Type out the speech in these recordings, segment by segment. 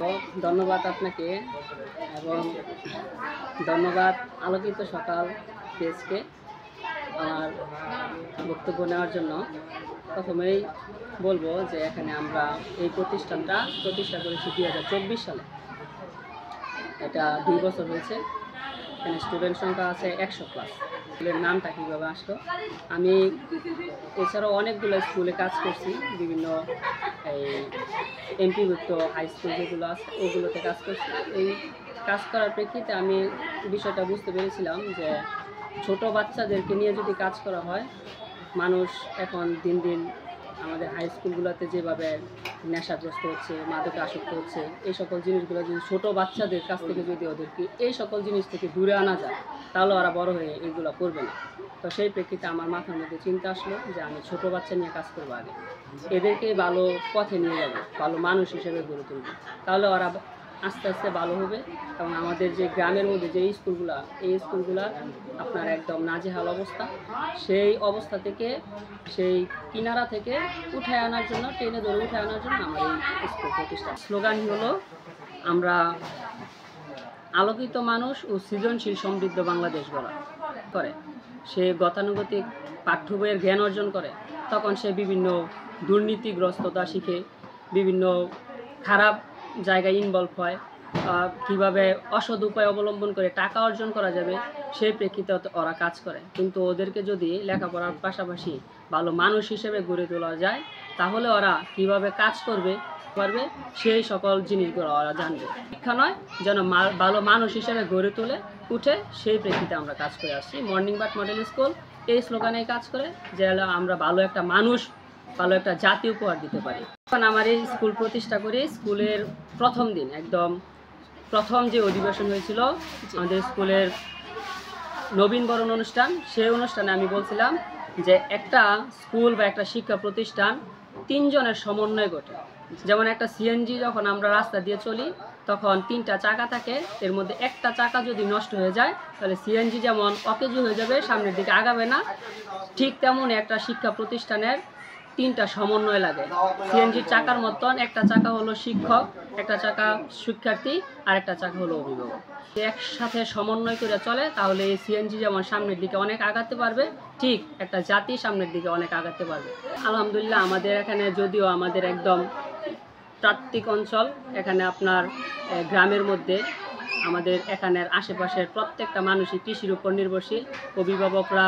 তো ধন্যবাদ আপনাকে এবং ধন্যবাদ আলোকিত সকাল পেজকে আমার বক্তব্য নেওয়ার জন্য। প্রথমেই বলবো যে এখানে আমরা এই প্রতিষ্ঠানটা প্রতিষ্ঠা করেছি 2024 সালে। এটা 2 বছর হয়েছে। এখানে স্টুডেন্ট সংখ্যা আছে 100+। স্কুলের নামটা কীভাবে আসলো, আমি এছাড়াও অনেকগুলো স্কুলে কাজ করছি, বিভিন্ন এই এমপিভুক্ত হাই স্কুল যেগুলো আছে ওগুলোতে কাজ করছি। এই কাজ করার প্রেক্ষিতে আমি বিষয়টা বুঝতে পেরেছিলাম যে ছোট বাচ্চাদেরকে নিয়ে যদি কাজ করা হয়, মানুষ এখন দিন দিন আমাদের হাই স্কুলগুলোতে যেভাবে নেশাগ্রস্ত হচ্ছে, মাদকে আসক্ত হচ্ছে, এই সকল জিনিসগুলো যদি ছোটো বাচ্চাদের কাছ থেকে যদি ওদেরকে এই সকল জিনিস থেকে দূরে আনা যায়, তাহলে ওরা বড় হয়ে এইগুলো করবে না। তো সেই প্রেক্ষিতে আমার মাথার মধ্যে চিন্তা আসলো যে আমি ছোটো বাচ্চা নিয়ে কাজ করবো, আগে এদেরকে ভালো পথে নিয়ে যাবো, ভালো মানুষ হিসেবে গড়ে তুলবো, তাহলে ওরা আস্তে আস্তে ভালো হবে। এবং আমাদের যে গ্রামের মধ্যে যে স্কুলগুলো, এই স্কুলগুলো আপনার একদম নাজেহাল অবস্থা, সেই অবস্থা থেকে, সেই কিনারা থেকে উঠে আনার জন্য, টেনে ধরে উঠে আনার জন্য আমার এই স্কুল প্রতিষ্ঠা। স্লোগান হলো, আমরা আলোকিত মানুষ ও সৃজনশীল সমৃদ্ধ বাংলাদেশ গড়া করে। সে গতানুগতিক পাঠ্য বইয়ের জ্ঞান অর্জন করে, তখন সে বিভিন্ন দুর্নীতিগ্রস্ততা শিখে, বিভিন্ন খারাপ জায়গায় ইনভলভ হয়, কীভাবে অসৎ উপায় অবলম্বন করে টাকা অর্জন করা যাবে সেই প্রেক্ষিতে ওরা কাজ করে। কিন্তু ওদেরকে যদি লেখাপড়ার পাশাপাশি ভালো মানুষ হিসেবে গড়ে তোলা যায়, তাহলে ওরা কীভাবে কাজ করবে পারবে সেই সকল জিনিসগুলো ওরা জানবে। শিক্ষা নয়, যেন ভালো মানুষ হিসেবে গড়ে তুলে উঠে, সেই প্রেক্ষিতে আমরা কাজ করে আসছি। মর্নিং বার্ড মডেল স্কুল এই স্লোগানেই কাজ করে যে আমরা ভালো একটা মানুষ, ভালো একটা জাতি উপহার দিতে পারি। এখন আমার এই স্কুল প্রতিষ্ঠা করে স্কুলের প্রথম দিন, একদম প্রথম যে অধিবেশন হয়েছিল আমাদের স্কুলের নবীনবরণ অনুষ্ঠান, সেই অনুষ্ঠানে আমি বলছিলাম যে একটা স্কুল বা একটা শিক্ষা প্রতিষ্ঠান 3 জনের সমন্বয় ঘটে। যেমন একটা সিএনজি যখন আমরা রাস্তা দিয়ে চলি, তখন 3টা চাকা থাকে, এর মধ্যে একটা চাকা যদি নষ্ট হয়ে যায়, তাহলে সিএনজি যেমন অকেজো হয়ে যাবে, সামনের দিকে আগাবে না, ঠিক তেমনই একটা শিক্ষা প্রতিষ্ঠানের 3টা সমন্বয় লাগে। সিএনজির চাকার মতন একটা চাকা হলো শিক্ষক, একটা চাকা শিক্ষার্থী, আর একটা চাকা হলো অভিভাবক। একসাথে সমন্বয় করে চলে, তাহলে এই সিএনজি যেমন সামনের দিকে অনেক আগাতে পারবে, ঠিক একটা জাতি সামনের দিকে অনেক আগাতে পারবে। আলহামদুলিল্লাহ, আমাদের এখানে যদিও আমাদের একদম প্রান্তিক অঞ্চল, এখানে আপনার গ্রামের মধ্যে আমাদের এখানের আশেপাশের প্রত্যেকটা মানুষই কৃষির উপর নির্ভরশীল। অভিভাবকরা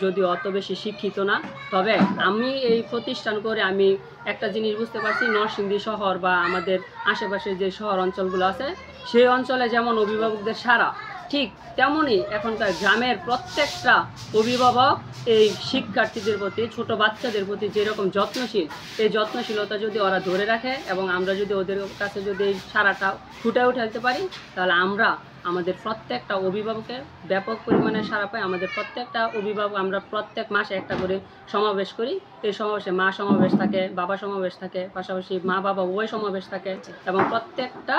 যদিও অত বেশি শিক্ষিত না, তবে আমি এই প্রতিষ্ঠান করে আমি একটা জিনিস বুঝতে পারছি, নরসিংদী শহর বা আমাদের আশেপাশের যে শহর অঞ্চলগুলো আছে, সেই অঞ্চলে যেমন অভিভাবকদের সারা, ঠিক তেমনই এখনকার গ্রামের প্রত্যেকটা অভিভাবক এই শিক্ষার্থীদের প্রতি, ছোট বাচ্চাদের প্রতি যেরকম যত্নশীল, এই যত্নশীলতা যদি ওরা ধরে রাখে এবং আমরা যদি ওদের কাছে যদি এই সারাটা ফুটে উঠাতে পারি, তাহলে আমরা আমাদের প্রত্যেকটা অভিভাবকের ব্যাপক পরিমাণে সারা পাই। আমাদের প্রত্যেকটা অভিভাবক, আমরা প্রত্যেক মাসে একটা করে সমাবেশ করি। এই সমাবেশে মা সমাবেশ থাকে, বাবা সমাবেশ থাকে, পাশাপাশি মা বাবা উভয় সমাবেশ থাকে, এবং প্রত্যেকটা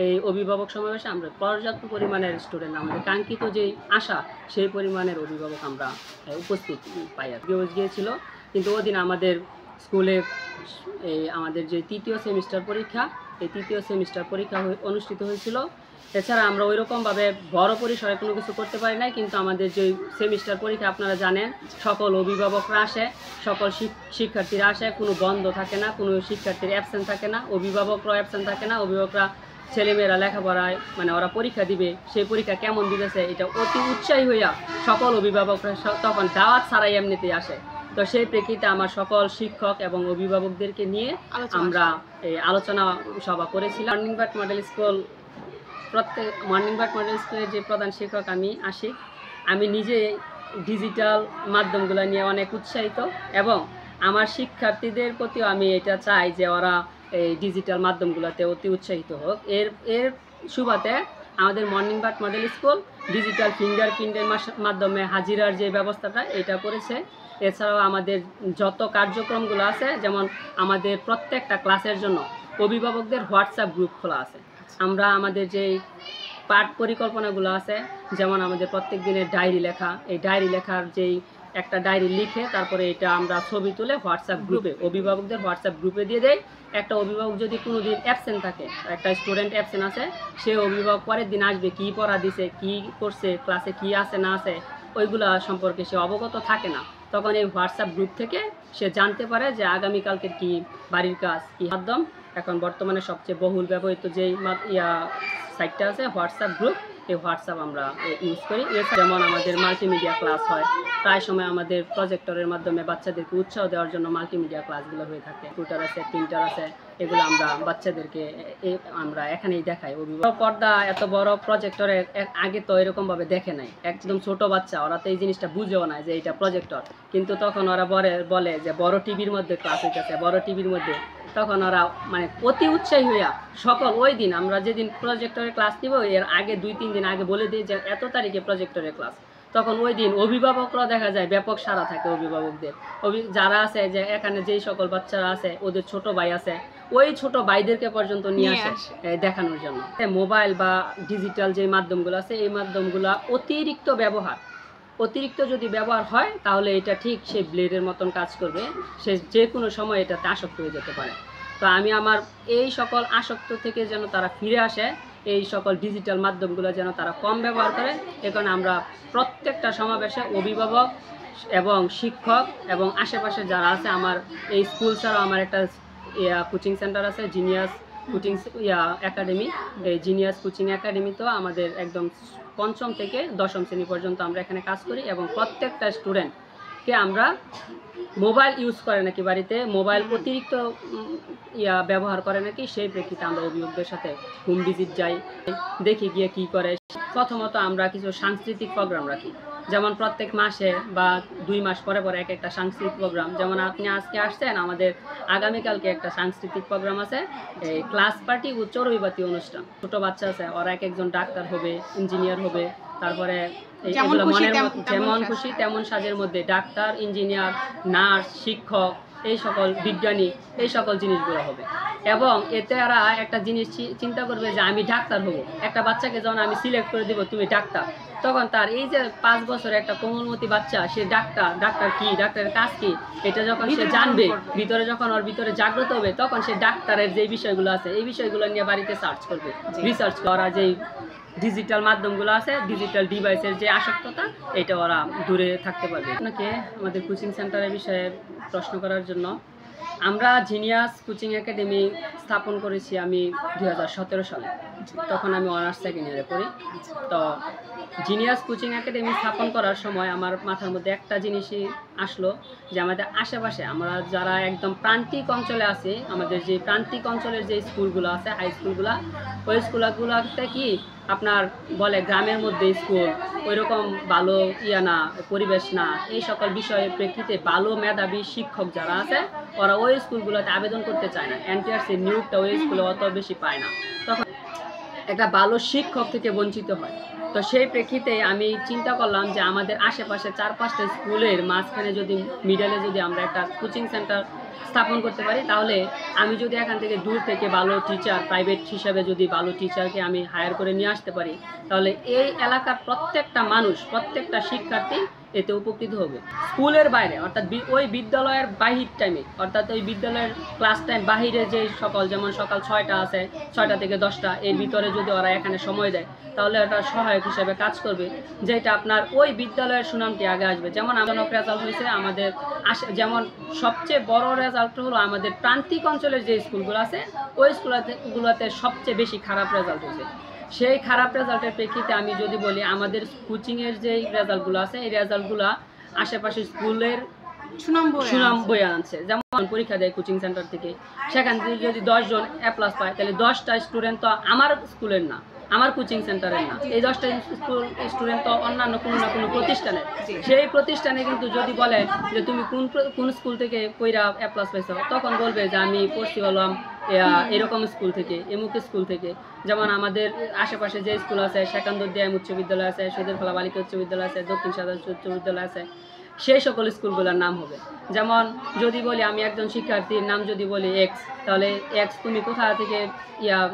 এই অভিভাবক সমাবেশে আমরা পর্যাপ্ত পরিমাণের স্টুডেন্ট, আমাদের কাঙ্ক্ষিত যেই আশা সেই পরিমাণের অভিভাবক আমরা উপস্থিত পাই। গিয়েছিল, কিন্তু ওদিন আমাদের স্কুলে এই আমাদের যে 3য় সেমিস্টার পরীক্ষা, এই 3য় সেমিস্টার পরীক্ষা অনুষ্ঠিত হয়েছিল। এছাড়া আমরা ওইরকমভাবে বড় পরিসরে কোনো কিছু করতে পারি নাই, কিন্তু আমাদের যে সেমিস্টার পরীক্ষা আপনারা জানেন, সকল অভিভাবকরা আসে, সকল শিক্ষার্থীরা আসে, কোনো বন্ধ থাকে না, কোনো শিক্ষার্থীর অ্যাবসেন্ট থাকে না, অভিভাবকরাও অ্যাবসেন্ট থাকে না। অভিভাবকরা ছেলেমেয়েরা লেখাপড়ায় মানে ওরা পরীক্ষা দিবে, সেই পরীক্ষা কেমন দিতেছে এটা অতি উৎসাহী হইয়া সকল অভিভাবকরা তখন দাওয়াত ছাড়াই এমনিতেই আসে। তো সেই প্রেক্ষিতে আমার সকল শিক্ষক এবং অভিভাবকদেরকে নিয়ে আমরা এই আলোচনা সভা করেছিলাম। Morning bird model school, morning bird model স্কুলের যে প্রধান শিক্ষক আমি আশিক, আমি নিজে ডিজিটাল মাধ্যমগুলো নিয়ে অনেক উৎসাহিত, এবং আমার শিক্ষার্থীদের প্রতিও আমি এটা চাই যে ওরা এই ডিজিটাল মাধ্যমগুলোতে অতি উৎসাহিত হোক। এর সুবাদে আমাদের morning bird model school digital ফিঙ্গারপ্রিন্টের মাধ্যমে হাজিরার যে ব্যবস্থাটা এটা করেছে। এছাড়াও আমাদের যত কার্যক্রমগুলো আছে, যেমন আমাদের প্রত্যেকটা ক্লাসের জন্য অভিভাবকদের হোয়াটসঅ্যাপ গ্রুপ খোলা আছে। আমরা আমাদের যেই পাঠ পরিকল্পনাগুলো আছে, যেমন আমাদের প্রত্যেক দিনের ডায়েরি লেখা, এই ডায়েরি লেখার যেই একটা ডায়েরি লিখে তারপরে এটা আমরা ছবি তুলে হোয়াটসঅ্যাপ গ্রুপে অভিভাবকদের হোয়াটসঅ্যাপ গ্রুপে দিয়ে দেয়। একটা অভিভাবক যদি কোনো দিন অ্যাবসেন্ট থাকে, একটা স্টুডেন্ট অ্যাবসেন্ট আছে, সে অভিভাবক পরের দিন আসবে, কী পড়া দিছে, কী করছে, ক্লাসে কী আছে না আছে ওইগুলা সম্পর্কে সে অবগত থাকে না। তখন এই হোয়াটসঅ্যাপ গ্রুপ থেকে সে জানতে পারে যে আগামীকালকের কী বাড়ির কাজ কী। মাধ্যম এখন বর্তমানে সবচেয়ে বহুল ব্যবহৃত যেই সাইটটা আছে হোয়াটসঅ্যাপ গ্রুপ, এই হোয়াটসঅ্যাপ আমরা ইউজ করি। যেমন আমাদের মাল্টিমিডিয়া ক্লাস হয়, প্রায় সময় আমাদের প্রজেক্টরের মাধ্যমে বাচ্চাদেরকে উৎসাহ দেওয়ার জন্য মাল্টিমিডিয়া ক্লাসগুলো হয়ে থাকে। কম্পিউটার আছে, প্রিন্টার আছে, এগুলো আমরা বাচ্চাদেরকে আমরা এখানেই দেখাই। অভিভাবক পর্দা এত বড় প্রজেক্টরে আগে তো এরকমভাবে দেখে নাই, একদম ছোট বাচ্চা, ওরা তো এই জিনিসটা বুঝেও না যে এটা প্রজেক্টর। কিন্তু তখন ওরা বলে যে বড় টিভির মধ্যে ক্লাস হইতেছে, বড় টিভির মধ্যে, তখন ওরা মানে অতি উৎসাহী হইয়া সকল ওই দিন আমরা যেদিন প্রজেক্টরের ক্লাস দিব এর আগে 2-3 দিন আগে বলে দিই যে এত তারিখে প্রজেক্টরের ক্লাস। তখন ওই দিন অভিভাবকরা দেখা যায় ব্যাপক সাড়া থাকে অভিভাবকদের। যারা আছে যে এখানে যেই সকল বাচ্চারা আছে ওদের ছোট ভাই আছে, ওই ছোট ভাইদেরকে পর্যন্ত নিয়ে আসে দেখানোর জন্য। মোবাইল বা ডিজিটাল যে মাধ্যমগুলো আছে এই মাধ্যমগুলো অতিরিক্ত যদি ব্যবহার হয় তাহলে এটা ঠিক সেই ব্লেডের মতন কাজ করবে, সে যে কোনো সময় এটাতে আসক্ত হয়ে যেতে পারে। তো আমি আমার এই সকল আসক্ত থেকে যেন তারা ফিরে আসে, এই সকল ডিজিটাল মাধ্যমগুলো যেন তারা কম ব্যবহার করে, এ কারণে আমরা প্রত্যেকটা সমাবেশে অভিভাবক এবং শিক্ষক এবং আশেপাশে যারা আছে, আমার এই স্কুল ছাড়াও আমার একটা কোচিং সেন্টার আছে জিনিয়াস কোচিং একাডেমি। এই জিনিয়াস কোচিং একাডেমিতেও আমাদের একদম 5ম থেকে 10ম শ্রেণী পর্যন্ত আমরা এখানে কাজ করি এবং প্রত্যেকটা স্টুডেন্টকে আমরা মোবাইল ইউজ করে নাকি বাড়িতে মোবাইল অতিরিক্ত ব্যবহার করে নাকি সেই প্রেক্ষিতে আমরা অভিভাবকদের সাথে হোম ভিজিট যাই, দেখি গিয়ে কি করে। প্রথমত আমরা কিছু সাংস্কৃতিক প্রোগ্রাম রাখি, যেমন প্রত্যেক মাসে বা 2 মাস পরে পরে একটা সাংস্কৃতিক প্রোগ্রাম। যেমন আপনি আজকে আসছেন, আমাদের আগামীকালকে একটা সাংস্কৃতিক প্রোগ্রাম আছে, এই ক্লাস পার্টি ও চড়ুইবাতি অনুষ্ঠান। ছোট বাচ্চা আছে, ওরা একজন ডাক্তার হবে, ইঞ্জিনিয়ার হবে, তারপরে এগুলো মনের যেমন খুশি তেমন সাজের মধ্যে ডাক্তার, ইঞ্জিনিয়ার, নার্স, শিক্ষক, এই সকল বিজ্ঞানী, এই সকল জিনিসগুলো হবে। এবং এতে এরা একটা জিনিস চিন্তা করবে যে আমি ডাক্তার হব। একটা বাচ্চাকে যখন আমি সিলেক্ট করে দিব তুমি ডাক্তার, তখন তার এই যে 5 বছরের একটা কোমলমতি বাচ্চা, সে ডাক্তার কি, ডাক্তারের কাজ কি, এটা যখন সে জানবে, ভিতরে যখন ওর ভিতরে জাগ্রত হবে, তখন সে ডাক্তারের যে বিষয়গুলো আছে এই বিষয়গুলো নিয়ে বাড়িতে সার্চ করবে, রিসার্চ করা। যেই ডিজিটাল মাধ্যমগুলো আছে, ডিজিটাল ডিভাইসের যে আসক্ততা, এটা ওরা দূরে থাকতে পারবে। আপনাকে আমাদের কোচিং সেন্টারের বিষয়ে প্রশ্ন করার জন্য, আমরা জিনিয়াস কোচিং একাডেমি স্থাপন করেছি আমি 2017 সালে। তখন আমি অনার্স 2nd ইয়ারে পড়ি। তো জিনিয়াস কোচিং একাডেমি স্থাপন করার সময় আমার মাথার মধ্যে একটা জিনিসই আসলো যে আমাদের আশেপাশে আমরা যারা একদম প্রান্তিক অঞ্চলে আছি, আমাদের যে প্রান্তিক অঞ্চলের যে স্কুলগুলো আছে, হাই স্কুলগুলো, ওই স্কুলগুলোতে কি আপনার বলে গ্রামের মধ্যে স্কুল, ওইরকম ভালো না, পরিবেশ না, এই সকল বিষয়ের প্রেক্ষিতে ভালো মেধাবী শিক্ষক যারা আছে ওরা ওই স্কুলগুলোতে আবেদন করতে চায় না। এনটিআরসির নিয়োগটা ওই স্কুলে অত বেশি পায় না, তখন একটা ভালো শিক্ষক থেকে বঞ্চিত হয়। তো সেই প্রেক্ষিতে আমি চিন্তা করলাম যে আমাদের আশেপাশে 4-5টা স্কুলের মাঝখানে যদি মিডলে যদি আমরা একটা কোচিং সেন্টার স্থাপন করতে পারি, তাহলে আমি যদি এখান থেকে দূর থেকে ভালো টিচার, প্রাইভেট হিসাবে যদি ভালো টিচারকে আমি হায়ার করে নিয়ে আসতে পারি, তাহলে এই এলাকার প্রত্যেকটা মানুষ, প্রত্যেকটা শিক্ষার্থী এতে উপকৃত হবে। স্কুলের বাইরে অর্থাৎ ওই বিদ্যালয়ের বাহির টাইমে, অর্থাৎ ওই বিদ্যালয়ের ক্লাস টাইম বাহিরে যে সকল, যেমন সকাল 6টা আছে, 6টা থেকে 10টা, এর ভিতরে যদি ওরা এখানে সময় দেয় তাহলে এটা সহায়ক হিসেবে কাজ করবে, যেটা আপনার ওই বিদ্যালয়ের সুনামটি আগে আসবে। যেমন আমাদের রেজাল্ট হয়েছে আমাদের যেমন সবচেয়ে বড় রেজাল্ট হলো আমাদের প্রান্তিক অঞ্চলের যে স্কুলগুলো আছে ওই স্কুলগুলোতে সবচেয়ে বেশি খারাপ রেজাল্ট হয়েছে। সেই খারাপ রেজাল্টের প্রেক্ষিতে আমি যদি বলি আমাদের কোচিংয়ের যে রেজাল্টগুলো আছে এই রেজাল্টগুলো আশেপাশে স্কুলের সুনাম বয়ে আনছে। যেমন পরীক্ষা দেয় কোচিং সেন্টার থেকে, সেখান থেকে যদি 10 জন A+ পায়, তাহলে 10টা স্টুডেন্ট তো আমার স্কুলের না, আমার কোচিং সেন্টারের না, এই 10টা স্টুডেন্ট তো অন্যান্য কোনো না কোনো প্রতিষ্ঠানের। সেই প্রতিষ্ঠানে কিন্তু যদি বলে যে তুমি কোন স্কুল থেকে কইরা A+ পাইছো, তখন বলবে যে আমি পড়ছি হলাম এরকম স্কুল থেকে, এমুক স্কুল থেকে। যেমন আমাদের আশেপাশে যে স্কুল আছে, সেকান্দর ডিএম উচ্চ বিদ্যালয় আছে, সদরখোলা বালিকা উচ্চ বিদ্যালয় আছে, দক্ষিণ সাদা উচ্চ বিদ্যালয় আছে, সেই সকল স্কুলগুলোর নাম হবে। যেমন যদি বলি আমি একজন শিক্ষার্থীর নাম যদি বলি এক্স, তাহলে এক্স তুমি কোথা থেকে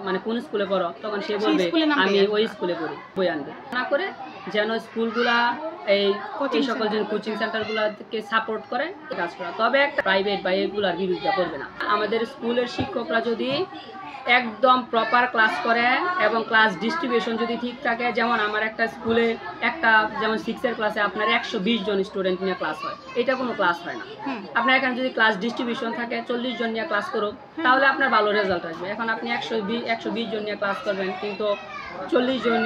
মানে কোন স্কুলে পড়ো, তখন সে বলবে আমি ওই স্কুলে পড়ি, বই আনবে। না করে যেন স্কুলগুলা এই সকল যে কোচিং সেন্টারগুলোকে সাপোর্ট করে কাজ করা, তবে একটা প্রাইভেট বা এগুলার বিরুদ্ধে করবে না। আমাদের স্কুলের শিক্ষকরা যদি একদম প্রপার ক্লাস করে এবং ক্লাস ডিস্ট্রিবিউশন যদি ঠিক থাকে, যেমন আমার একটা স্কুলে একটা যেমন 6-এর ক্লাসে আপনার 120 জন স্টুডেন্ট নিয়ে ক্লাস হয়, এটা কোনো ক্লাস হয় না। আপনার এখানে যদি ক্লাস ডিস্ট্রিবিউশন থাকে 40 জন নিয়ে ক্লাস করুক, তাহলে আপনার ভালো রেজাল্ট আসবে। এখন আপনি 120 জন নিয়ে ক্লাস করবেন কিন্তু 40 জন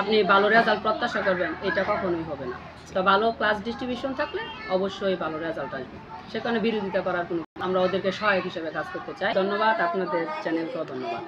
আপনি ভালো রেজাল্ট প্রত্যাশা করবেন, এটা কখনোই হবে না। তো ভালো ক্লাস ডিস্ট্রিবিউশন থাকলে অবশ্যই ভালো রেজাল্ট আসবে, সেখানে বিরোধিতা করার কোনো, আমরা ওদেরকে সহায়ক হিসেবে কাজ করতে চাই। ধন্যবাদ, আপনাদের চ্যানেলকেও ধন্যবাদ।